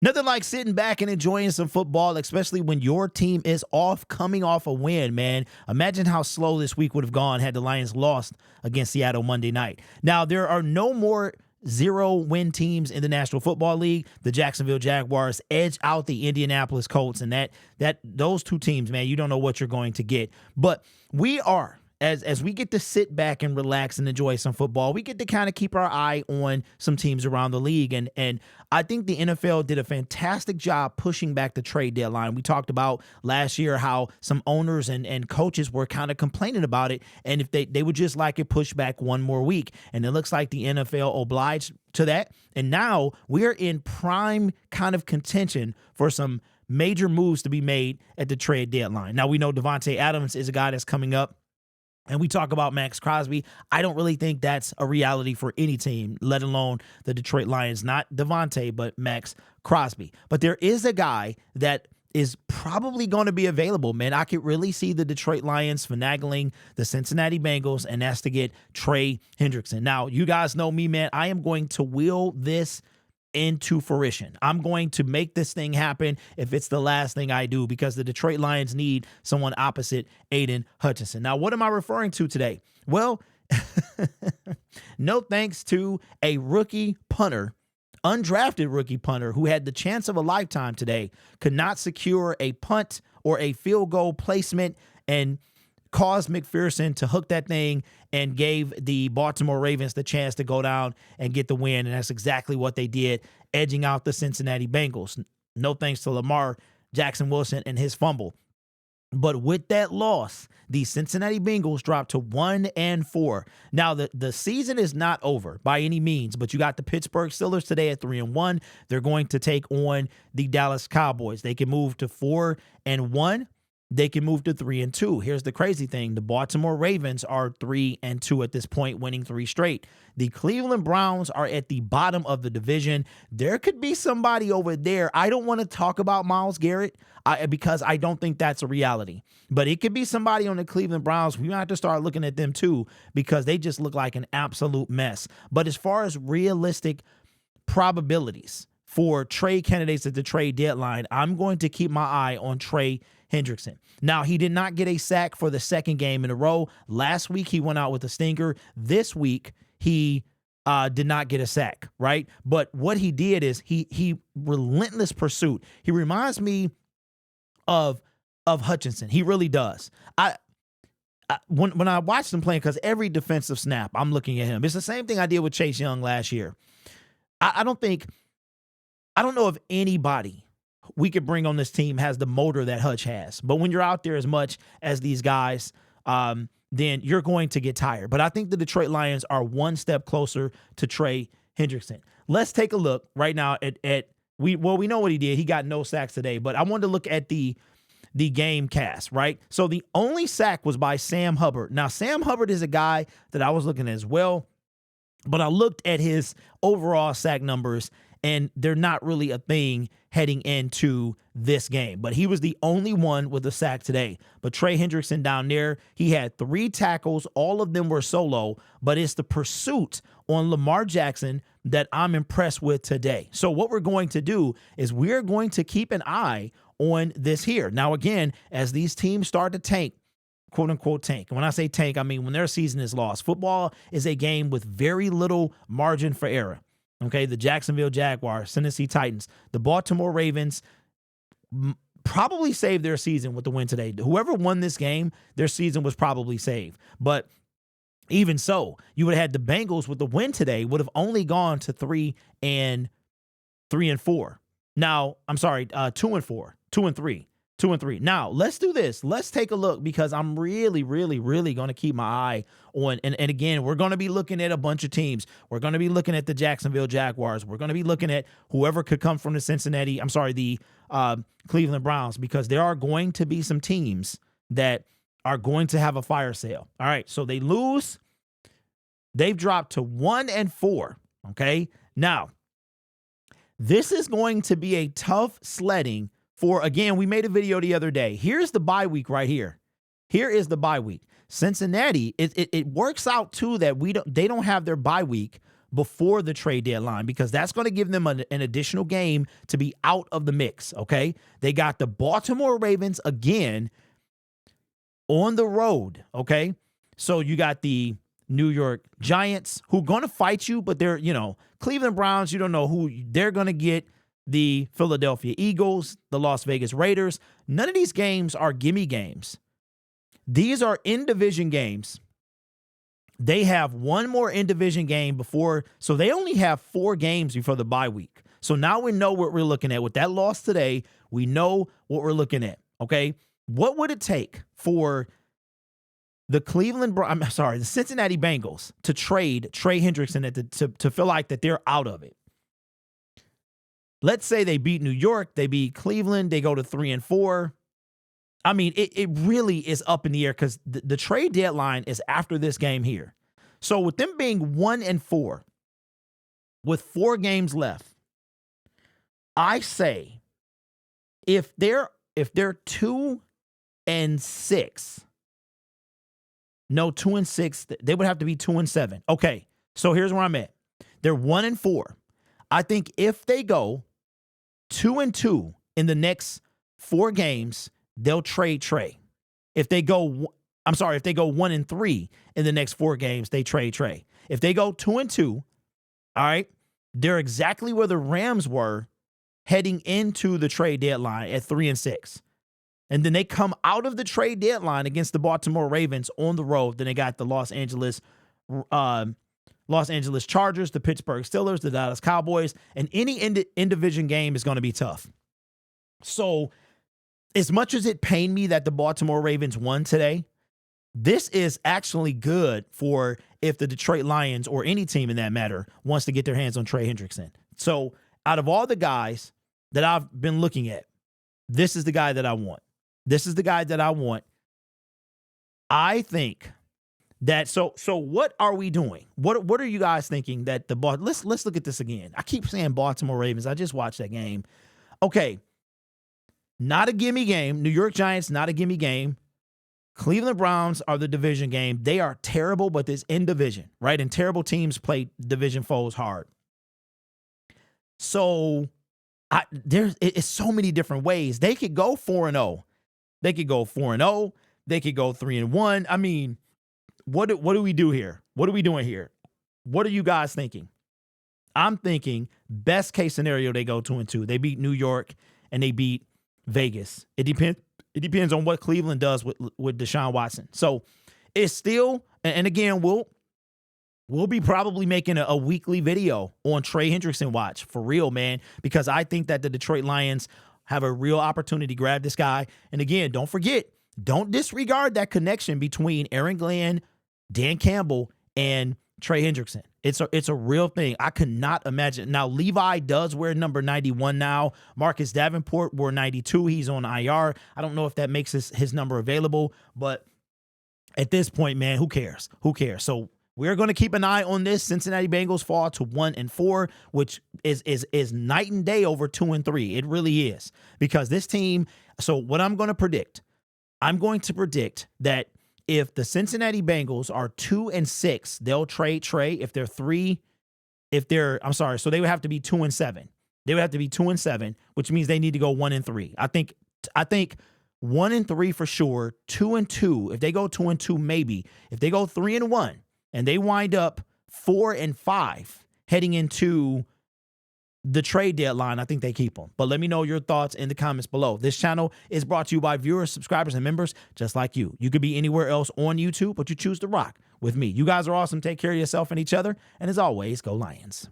Nothing like sitting back and enjoying some football, especially when your team is coming off a win, man. Imagine how slow this week would have gone had the Lions lost against Seattle Monday night. Now, there are no more 0-win teams in the National Football League. The Jacksonville Jaguars edge out the Indianapolis Colts, and those two teams, man, you don't know what you're going to get. But we are, as we get to sit back and relax and enjoy some football, we get to kind of keep our eye on some teams around the league. And I think the NFL did a fantastic job pushing back the trade deadline. We talked about last year how some owners and coaches were kind of complaining about it, and if they would just like it pushed back one more week. And it looks like the NFL obliged to that. And now we're in prime kind of contention for some major moves to be made at the trade deadline. Now, we know Devontae Adams is a guy that's coming up. And we talk about Max Crosby. I don't really think that's a reality for any team, let alone the Detroit Lions. Not Devontae, but Max Crosby. But there is a guy that is probably going to be available, man. I could really see the Detroit Lions finagling the Cincinnati Bengals, and that's to get Trey Hendrickson. Now, you guys know me, man. I am going to will this into fruition. I'm going to make this thing happen if it's the last thing I do, because the Detroit Lions need someone opposite Aiden Hutchinson. Now, what am I referring to today? Well, no thanks to a rookie punter, undrafted rookie punter who had the chance of a lifetime today, could not secure a punt or a field goal placement and caused McPherson to hook that thing and gave the Baltimore Ravens the chance to go down and get the win. And that's exactly what they did, edging out the Cincinnati Bengals. No thanks to Lamar Jackson Wilson and his fumble. But with that loss, the Cincinnati Bengals dropped to 1-4. Now, the season is not over by any means, but you got the Pittsburgh Steelers today at 3-1. They're going to take on the Dallas Cowboys. They can move to 4-1. They can move to 3-2. Here's the crazy thing. The Baltimore Ravens are 3-2 at this point, winning 3 straight. The Cleveland Browns are at the bottom of the division. There could be somebody over there. I don't want to talk about Myles Garrett because I don't think that's a reality. But it could be somebody on the Cleveland Browns. We might have to start looking at them too, because they just look like an absolute mess. But as far as realistic probabilities for trade candidates at the trade deadline, I'm going to keep my eye on Trey Hendrickson. Now, he did not get a sack for the second game in a row. Last week, he went out with a stinger. This week, he did not get a sack, right? But what he did is he relentless pursuit. He reminds me of Hutchinson. He really does. When I watched him playing, because every defensive snap, I'm looking at him. It's the same thing I did with Chase Young last year. I don't know if anybody we could bring on this team has the motor that Hutch has. But when you're out there as much as these guys, then you're going to get tired. But I think the Detroit Lions are one step closer to Trey Hendrickson. Let's take a look right now we know what he did. He got no sacks today, but I wanted to look at the game cast, right? So the only sack was by Sam Hubbard. Now, Sam Hubbard is a guy that I was looking at as well, but I looked at his overall sack numbers, and they're not really a thing heading into this game. But he was the only one with a sack today. But Trey Hendrickson down there, he had 3 tackles. All of them were solo. But it's the pursuit on Lamar Jackson that I'm impressed with today. So what we're going to do is we're going to keep an eye on this here. Now, again, as these teams start to tank, quote unquote tank. And when I say tank, I mean when their season is lost. Football is a game with very little margin for error. Okay, the Jacksonville Jaguars, Tennessee Titans, the Baltimore Ravens probably saved their season with the win today. Whoever won this game, their season was probably saved. But even so, you would have had the Bengals with the win today would have only gone to 3-4. Now, I'm sorry, 2-4, 2-3. 2-3. Now, let's do this. Let's take a look, because I'm really, really, really going to keep my eye on, and again, we're going to be looking at a bunch of teams. We're going to be looking at the Jacksonville Jaguars. We're going to be looking at whoever could come from the Cleveland Browns, because there are going to be some teams that are going to have a fire sale. All right, so they lose. They've dropped to 1-4, okay? Now, this is going to be a tough sledding for, again, we made a video the other day. Here's the bye week right here. Here is the bye week. Cincinnati, it works out too that they don't have their bye week before the trade deadline, because that's going to give them an additional game to be out of the mix, okay? They got the Baltimore Ravens again on the road, okay? So you got the New York Giants, who are going to fight you, but they're, Cleveland Browns, you don't know who they're going to get. The Philadelphia Eagles, the Las Vegas Raiders. None of these games are gimme games. These are in-division games. They have one more in-division game before, so they only have 4 games before the bye week. So now we know what we're looking at. With that loss today, we know what we're looking at, okay? What would it take for the Cincinnati Bengals to trade Trey Hendrickson to feel like that they're out of it? Let's say they beat New York, they beat Cleveland, they go to 3-4. I mean, it really is up in the air because the trade deadline is after this game here. So with them being 1-4, with 4 games left, I say if they're 2-6, no, 2-6, they would have to be 2-7. Okay, so here's where I'm at. They're 1-4. I think if they go 2-2 in the next 4 games, they'll trade Trey. If they go 1-3 in the next 4 games, they trade Trey. If they go 2-2, all right, they're exactly where the Rams were heading into the trade deadline at 3-6. And then they come out of the trade deadline against the Baltimore Ravens on the road. Then they got the Los Angeles Chargers, the Pittsburgh Steelers, the Dallas Cowboys, and any in-division game is going to be tough. So as much as it pained me that the Baltimore Ravens won today, this is actually good for if the Detroit Lions or any team in that matter wants to get their hands on Trey Hendrickson. So out of all the guys that I've been looking at, this is the guy that I want. This is the guy that I want. I think that so what are we doing? What are you guys thinking that the ball? Let's look at this again. I keep saying Baltimore Ravens. I just watched that game. Okay. Not a gimme game. New York Giants, not a gimme game. Cleveland Browns are the division game. They are terrible, but it's in division, right? And terrible teams play division foes hard. So it's so many different ways. They could go 4-0. They could go 4-0. They could go 3-1. I mean, what do we do here? What are we doing here? What are you guys thinking? I'm thinking best case scenario, they go 2-2. They beat New York and they beat Vegas. It depends on what Cleveland does with Deshaun Watson. So it's still, and again, we'll be probably making a weekly video on Trey Hendrickson watch for real, man, because I think that the Detroit Lions have a real opportunity to grab this guy. And again, don't disregard that connection between Aaron Glenn, Dan Campbell, and Trey Hendrickson. It's a real thing. I could not imagine. Now, Levi does wear number 91 now. Marcus Davenport wore 92. He's on IR. I don't know if that makes his number available, but at this point, man, who cares? Who cares? So we're going to keep an eye on this. Cincinnati Bengals fall to 1-4, which is night and day over 2-3. It really is, because this team. So what I'm going to predict that if the Cincinnati Bengals are 2-6, they'll trade Trey. So they would have to be 2-7. They would have to be 2-7, which means they need to go 1-3. I think 1-3 for sure. 2-2. If they go 2-2, maybe. If they go 3-1 and they wind up 4-5 heading into the trade deadline, I think they keep them. But let me know your thoughts in the comments below. This channel is brought to you by viewers, subscribers, and members just like you. You could be anywhere else on YouTube, but you choose to rock with me. You guys are awesome. Take care of yourself and each other. And as always, go Lions.